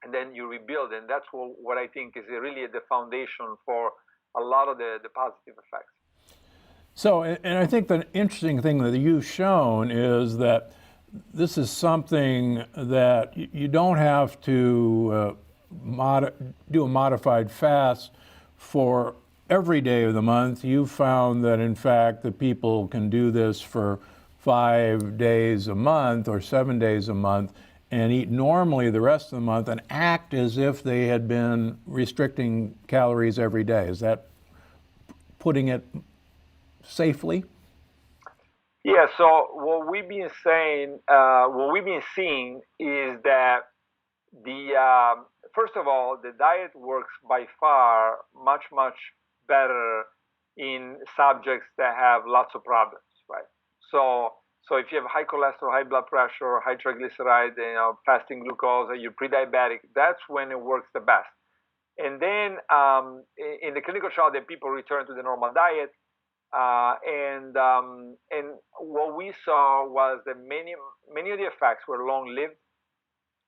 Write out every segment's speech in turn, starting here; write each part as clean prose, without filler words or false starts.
and then you rebuild. And that's what I think is really the foundation for a lot of the positive effects. So, and I think the interesting thing that you've shown is that this is something that you don't have to do a modified fast for every day of the month. You've found that, in fact, that people can do this for 5 days a month or 7 days a month and eat normally the rest of the month and act as if they had been restricting calories every day. Is that putting it safely? Yeah, so what we've been saying, what we've been seeing is that first of all, the diet works by far much better in subjects that have lots of problems, right? So if you have high cholesterol, high blood pressure, high triglyceride, fasting glucose, or you're pre-diabetic, that's when it works the best. And then in the clinical trial, then people return to the normal diet. And what we saw was that many of the effects were long-lived,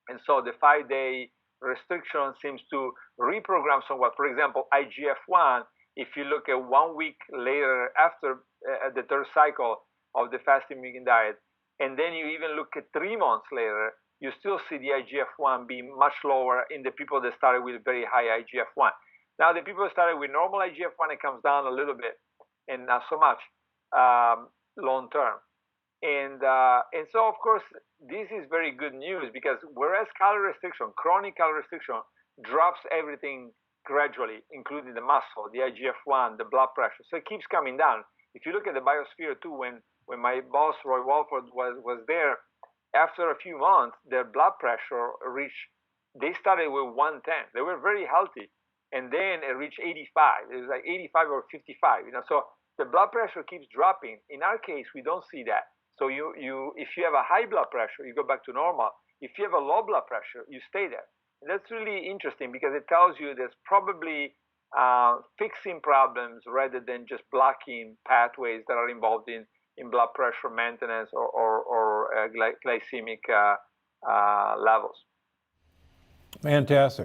and so the 5-day restriction seems to reprogram somewhat. For example, IGF-1. If you look at 1 week later after the third cycle of the fasting mimicking diet, and then you even look at 3 months later, you still see the IGF-1 being much lower in the people that started with very high IGF-1. Now, the people that started with normal IGF-1, it comes down a little bit, and not so much long term. And so, of course, this is very good news, because whereas calorie restriction, chronic calorie restriction, drops everything gradually, including the muscle, the IGF-1, the blood pressure. So it keeps coming down. If you look at the biosphere too, when my boss, Roy Walford, was there, after a few months, their blood pressure they started with 110. They were very healthy. And then it reached 85. It was like 85 or 55, so the blood pressure keeps dropping. In our case, we don't see that. So if you have a high blood pressure, you go back to normal. If you have a low blood pressure, you stay there. And that's really interesting, because it tells you there's probably fixing problems rather than just blocking pathways that are involved in blood pressure maintenance or glycemic levels. Fantastic.